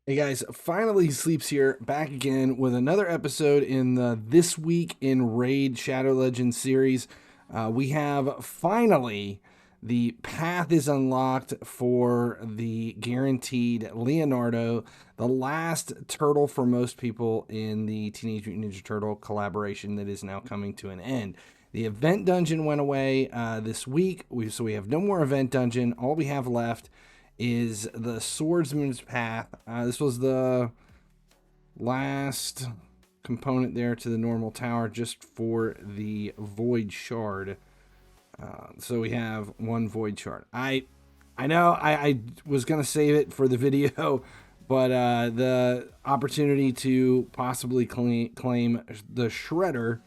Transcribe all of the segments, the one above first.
Hey guys, Finally Sleeps here, back again with another episode in the This Week in Raid Shadow Legends series. We have finally the path is unlocked for the guaranteed Leonardo, the last turtle for most people in the Teenage Mutant Ninja Turtle collaboration that is now coming to an end. The event dungeon went away this week, so we have no more event dungeon. All we have left is the Swordsman's Path. This was the last component there to the normal tower just for the Void Shard. So we have one Void Shard. I know I was going to save it for the video, but the opportunity to possibly claim the Shredder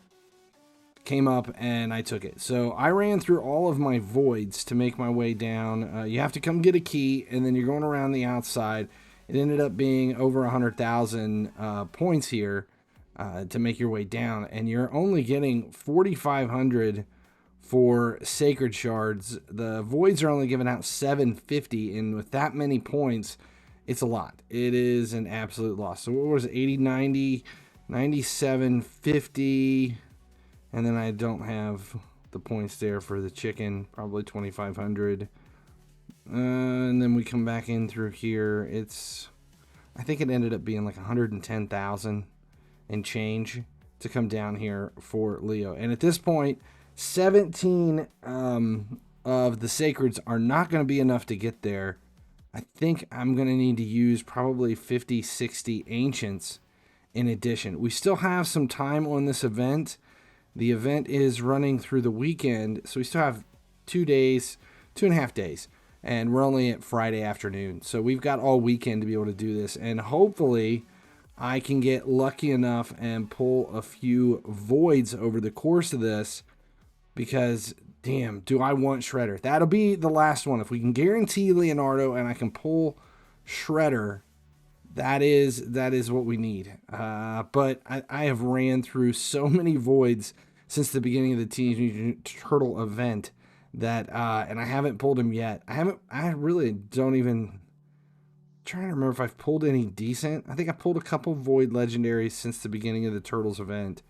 came up and I took it. So I ran through all of my voids to make my way down. You have to come get a key and then you're going around the outside. It ended up being over 100,000 points here to make your way down, and you're only getting 4,500 for sacred shards. The voids are only giving out 750, and with that many points, it's a lot. It is an absolute loss. So what was it? 80, 90, 97, 50. And then I don't have the points there for the chicken, probably 2,500. And then we come back in through here. I think it ended up being like 110,000 and change to come down here for Leo. And at this point, 17 of the sacreds are not going to be enough to get there. I think I'm going to need to use probably 50, 60 ancients in addition. We still have some time on this event. The event is running through the weekend, so we still have 2 days, 2.5 days, and we're only at Friday afternoon. So we've got all weekend to be able to do this, and hopefully I can get lucky enough and pull a few voids over the course of this, because damn, do I want Shredder. That'll be the last one. If we can guarantee Leonardo and I can pull Shredder, that is what we need. But I have ran through so many voids since the beginning of the Teenage Mutant Turtle event that, and I haven't pulled him yet. I really don't even, trying to remember if I've pulled any decent. I think I pulled a couple void legendaries since the beginning of the Turtles event.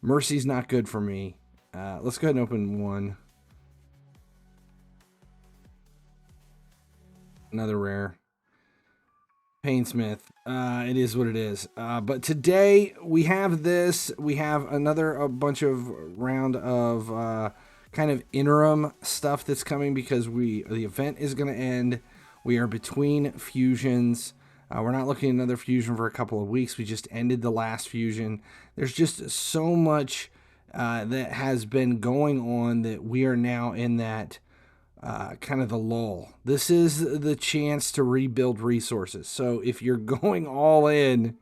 Mercy's not good for me. Let's go ahead and open one. Another rare. Painsmith. It is what it is. But today we have this. We have a bunch of round of kind of interim stuff that's coming because the event is going to end. We are between fusions. We're not looking at another fusion for a couple of weeks. We just ended the last fusion. There's just so much that has been going on that we are now in that kind of the lull. This is the chance to rebuild resources. So if you're going all in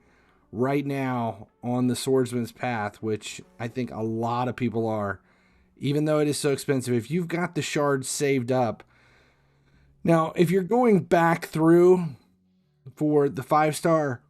right now on the Swordsman's Path, which I think a lot of people are, even though it is so expensive, if you've got the shards saved up. Now, if you're going back through for the 5-star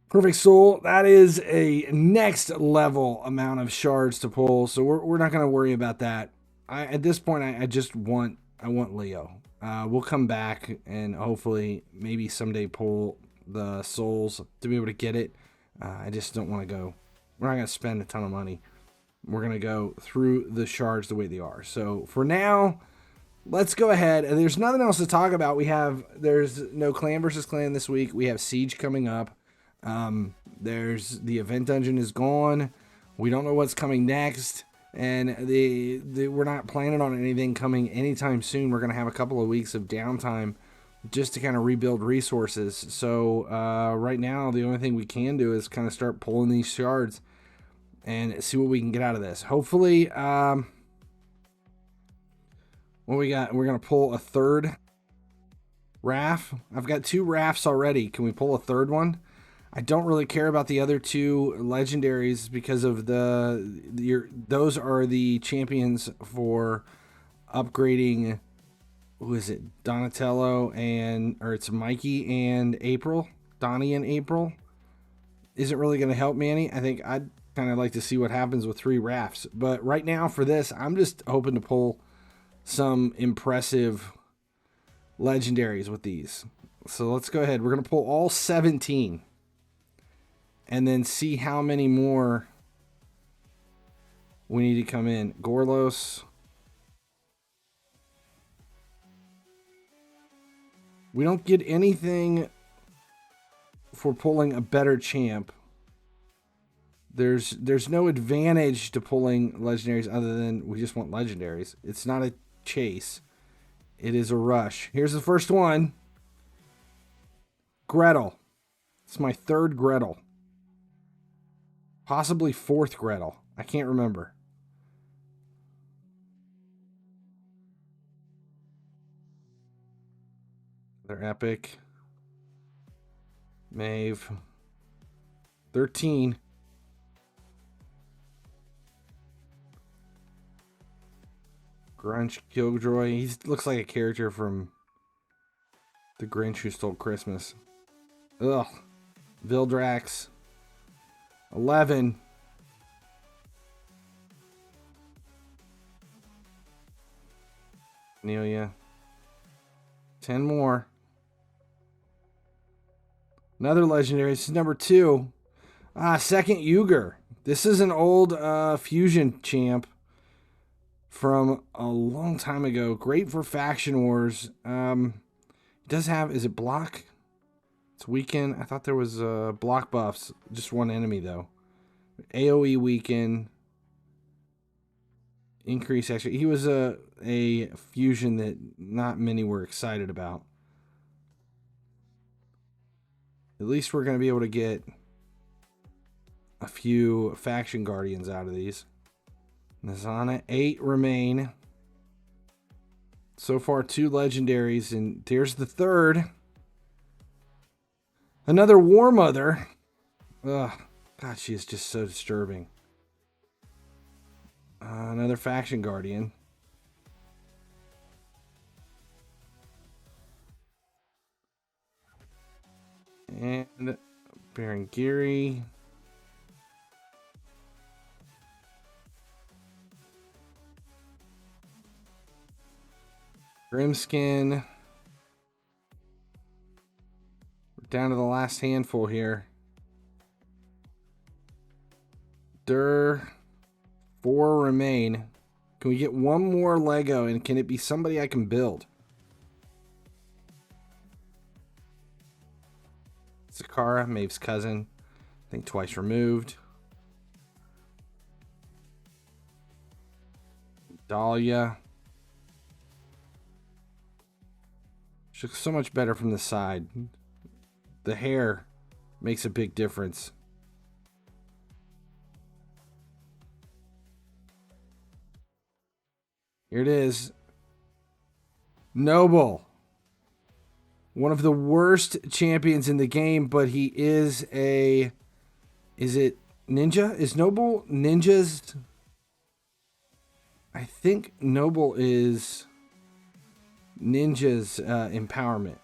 Perfect Soul, that is a next level amount of shards to pull. So we're not going to worry about that. At this point, I want Leo. We'll come back and hopefully maybe someday pull the souls to be able to get it. I just don't want to go. We're not going to spend a ton of money. We're going to go through the shards the way they are. So for now, let's go ahead. There's nothing else to talk about. There's no clan versus clan this week. We have Siege coming up. There's the event dungeon is gone. We don't know what's coming next. And we're not planning on anything coming anytime soon. We're going to have a couple of weeks of downtime just to kind of rebuild resources. So right now, the only thing we can do is kind of start pulling these shards and see what we can get out of this. Hopefully, what we got, we're going to pull a third RAF. I've got 2 RAFs already. Can we pull a third one? I don't really care about the other 2 legendaries because of those are the champions for upgrading. Who is it? Donatello or it's Mikey and April. Donnie and April. Isn't really going to help me any. I think I'd kind of like to see what happens with 3 rafts. But right now for this, I'm just hoping to pull some impressive legendaries with these. So let's go ahead. We're going to pull all 17 and then see how many more we need to come in. Gorlos. We don't get anything for pulling a better champ. There's no advantage to pulling legendaries other than we just want legendaries. It's not a chase. It is a rush. Here's the first one. Gretel. It's my third Gretel. Possibly fourth Gretel. I can't remember. They're epic. Maeve. 13. Grunch Killjoy. He looks like a character from The Grinch Who Stole Christmas. Ugh. Vildrax. 11. Amelia. 10 more. Another legendary. This is number 2. Second Yuger. This is an old fusion champ from a long time ago. Great for faction wars. It does have, is it block? It's weaken. I thought there was block buffs. Just one enemy though. AoE weaken. Increase actually. He was a fusion that not many were excited about. At least we're going to be able to get a few faction guardians out of these. Nazana, 8 remain. So far, 2 legendaries, and there's the third. Another War Mother. Ugh, God, she is just so disturbing. Another faction guardian. And Baron Geary. Grimskin. We're down to the last handful here. Dur. 4 remain. Can we get one more Lego, and can it be somebody I can build? Sakara, Maeve's cousin. I think twice removed. Dahlia. She looks so much better from the side. The hair makes a big difference. Here it is. Noble. One of the worst champions in the game, but he is a... Is it ninja? Is Noble ninjas? I think Noble is ninja's empowerment.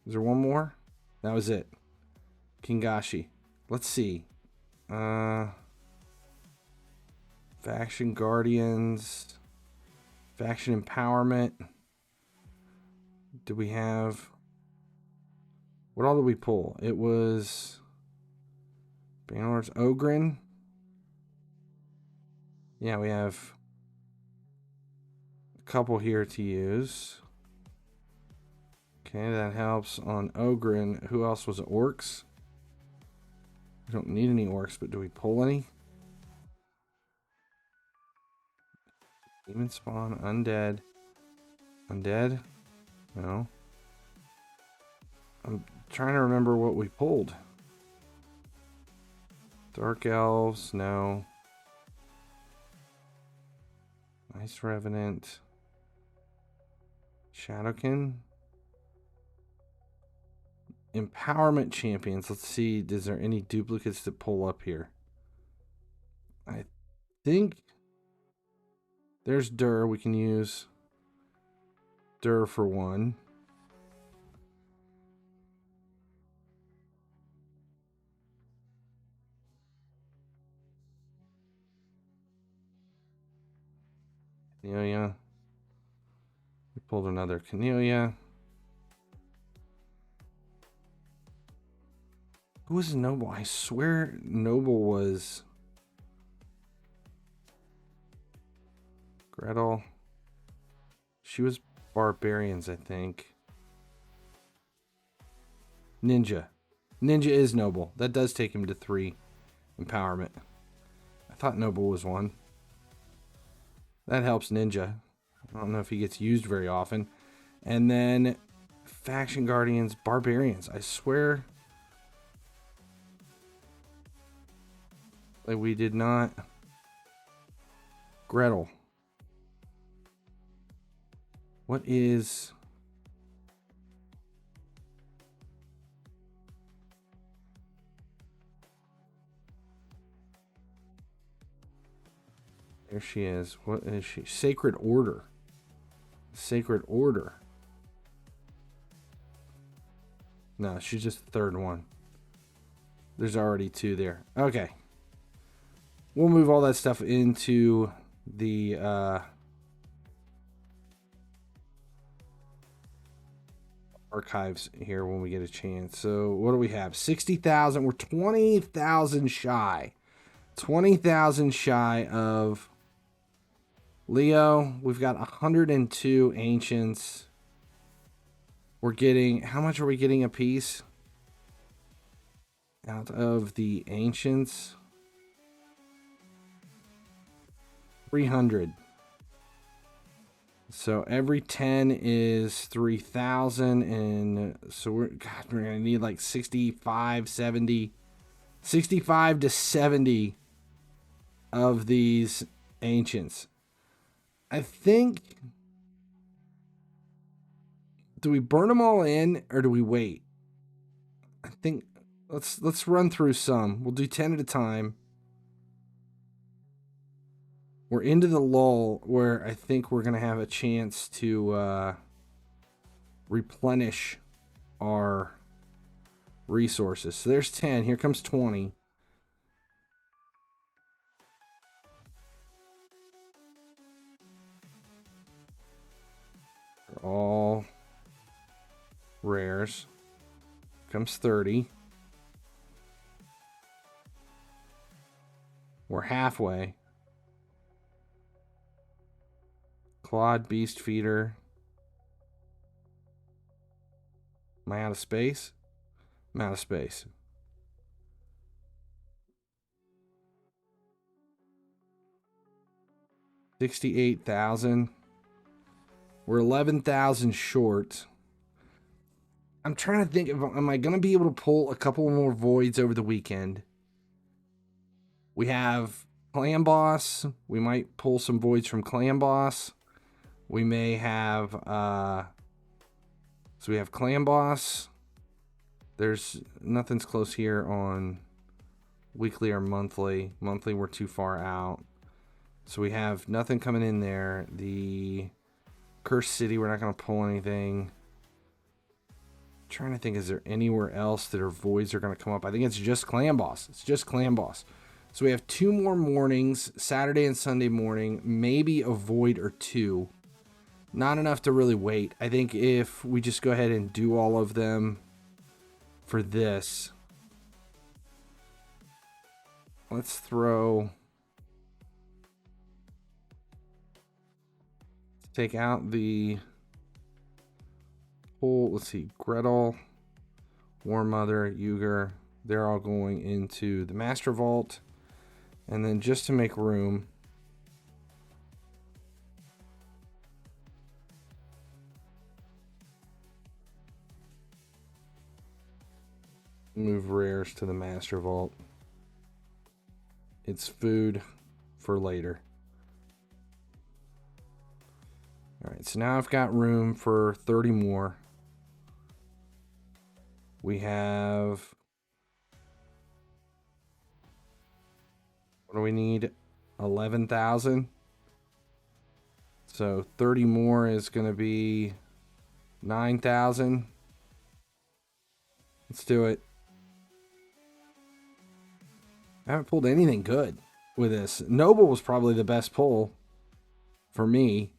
Is there one more? That was it. Kingashi. Let's see. Faction Guardians. Faction Empowerment. Did we have... What all did we pull? It was... Bannerlord's Ogren. Yeah, we have a couple here to use. Okay, that helps on Ogren. Who else was it? Orcs? We don't need any orcs, but do we pull any? Demon Spawn, Undead. Undead? No. I'm trying to remember what we pulled. Dark Elves, no. Ice Revenant. Shadowkin. Empowerment Champions. Let's see, is there any duplicates to pull up here? I think there's Dur. We can use Dur for one. Yeah. pulled another Cornelia. Who was Noble? I swear Noble was Gretel. She was barbarians, I think. Ninja. Ninja is Noble. That does take him to 3 empowerment. I thought Noble was 1. That helps Ninja. I don't know if he gets used very often. And then Faction Guardians, Barbarians. I swear, like, we did not. Gretel. What is... There she is. What is she? Sacred Order. Sacred Order. No, she's just the 3rd one. There's already 2 there. Okay. We'll move all that stuff into the archives here when we get a chance. So what do we have? 60,000. We're 20,000 shy. 20,000 shy of Leo. We've got 102 ancients. We're getting, how much are we getting a piece out of the ancients? 300. So every 10 is 3,000, and so we're gonna need like 65 to 70 of these ancients. I think, do we burn them all in or do we wait? I think let's run through some. We'll do 10 at a time. We're into the lull where I think we're going to have a chance to replenish our resources. So there's 10. Here comes 20. They're all rares. Comes 30. We're halfway. Clawed Beast Feeder. Am I out of space? I'm out of space. $68,000. We're 11,000 short. I'm trying to think, am I going to be able to pull a couple more voids over the weekend? We have Clan Boss. We might pull some voids from Clan Boss. We may have, so we have Clan Boss. There's, nothing's close here on weekly or monthly. Monthly, we're too far out. So we have nothing coming in there. The Cursed City, we're not going to pull anything. I'm trying to think, is there anywhere else that our voids are going to come up? I think it's just Clan Boss. It's just Clan Boss. So we have 2 more mornings, Saturday and Sunday morning, maybe a void or 2. Not enough to really wait. I think if we just go ahead and do all of them for this. Let's throw... Take out the whole, let's see, Gretel, War Mother, Uger. They're all going into the Master Vault. And then just to make room, move rares to the Master Vault. It's food for later. All right, so now I've got room for 30 more. We have, what do we need? 11,000. So 30 more is going to be 9,000. Let's do it. I haven't pulled anything good with this. Noble was probably the best pull for me.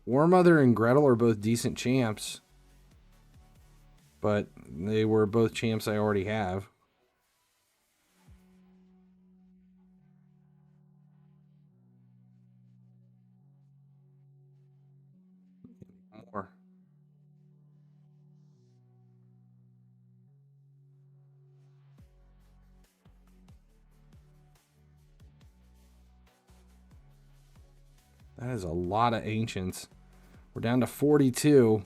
War Mother and Gretel are both decent champs, but they were both champs I already have. More. That is a lot of ancients. We're down to 42.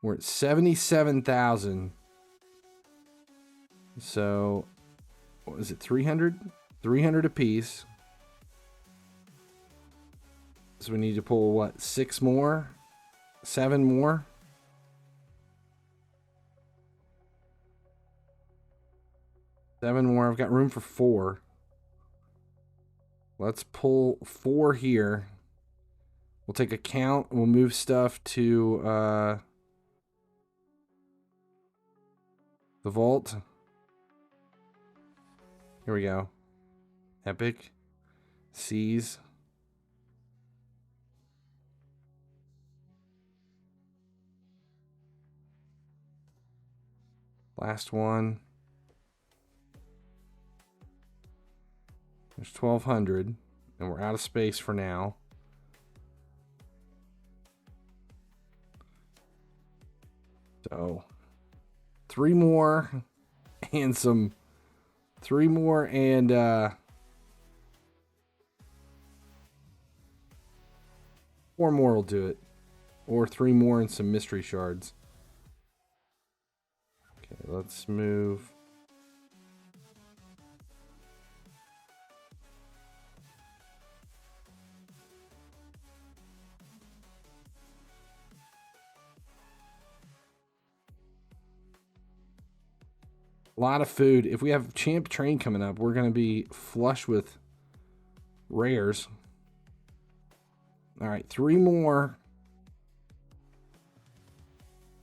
We're at 77,000. So, what is it, 300? 300 apiece. So we need to pull, what, 6 more? 7 more? Seven more. I've got room for 4. Let's pull 4 here. We'll take a count. We'll move stuff to the vault. Here we go. Epic. Seize. Last one. There's 1,200, and we're out of space for now. So, 3 more, and 3 more, and 4 more will do it. Or 3 more and some mystery shards. Okay, let's move. A lot of food. If we have Champ Train coming up, we're going to be flush with rares. All right, 3 more.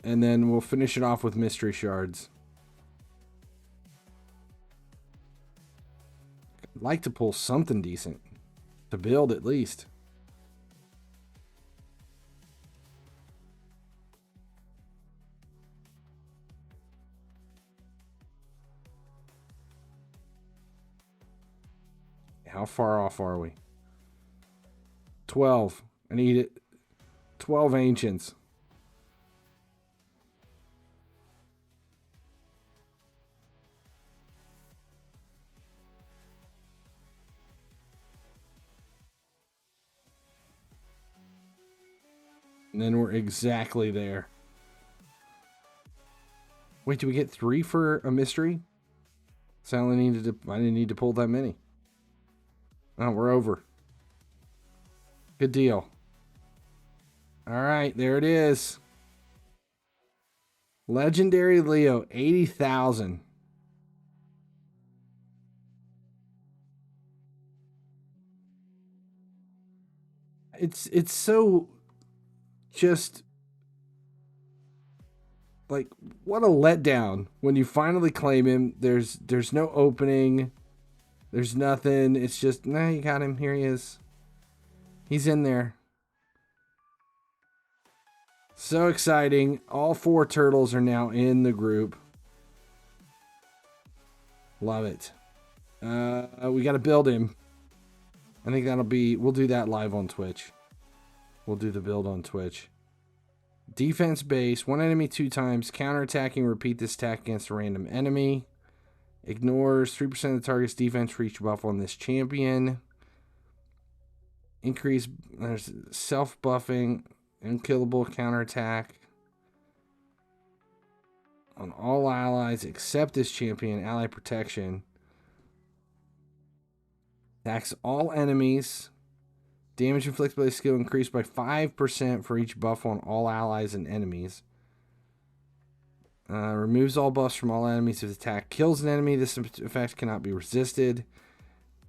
And then we'll finish it off with mystery shards. I'd like to pull something decent to build at least. How far off are we? 12. I need it. 12 ancients. And then we're exactly there. Wait, do we get 3 for a mystery? So I only needed to, I didn't need to pull that many. Oh, we're over. Good deal. All right, there it is. Legendary Leo, 80,000. It's so just like, what a letdown when you finally claim him. There's no opening. There's nothing. It's just, nah, you got him. Here he is. He's in there. So exciting. All 4 turtles are now in the group. Love it. We got to build him. I think that'll be, we'll do that live on Twitch. We'll do the build on Twitch. Defense base, 1 enemy 2 times. Counterattacking, repeat this attack against a random enemy. Ignores 3% of the target's defense for each buff on this champion. Increase, there's self-buffing, unkillable counterattack on all allies except this champion, ally protection. Attacks all enemies. Damage inflicted by the skill increased by 5% for each buff on all allies and enemies. Removes all buffs from all enemies if the attack kills an enemy. This effect cannot be resisted.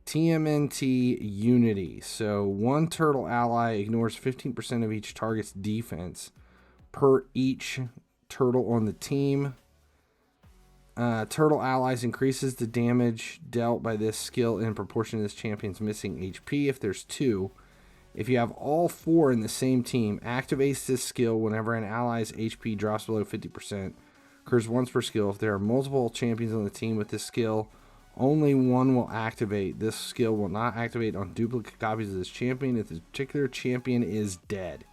TMNT Unity. So 1 turtle ally ignores 15% of each target's defense per each turtle on the team. Turtle allies increases the damage dealt by this skill in proportion to this champion's missing HP. If there's 2, If you have all 4 in the same team, activates this skill whenever an ally's HP drops below 50%. Occurs once per skill. If there are multiple champions on the team with this skill, only one will activate. This skill will not activate on duplicate copies of this champion if this particular champion is dead.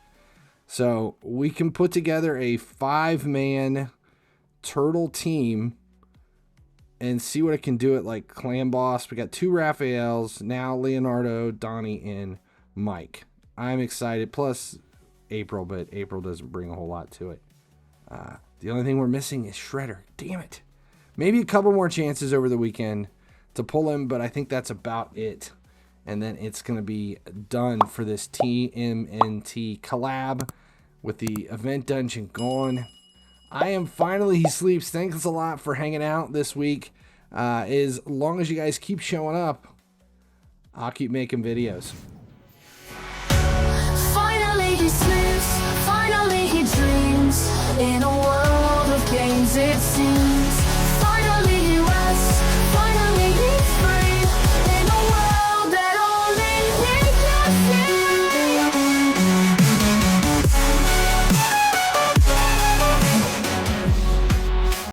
So we can put together a 5-man turtle team and see what it can do at like Clan Boss. We got 2 Raphaels, now Leonardo, Donnie, and Mike. I'm excited. Plus April, but April doesn't bring a whole lot to it. The only thing we're missing is Shredder. Damn it. Maybe a couple more chances over the weekend to pull him, but I think that's about it. And then it's going to be done for this TMNT collab with the event dungeon gone. I am Finally He Sleeps. Thanks a lot for hanging out this week. As long as you guys keep showing up, I'll keep making videos. Finally he sleeps, finally he dreams in a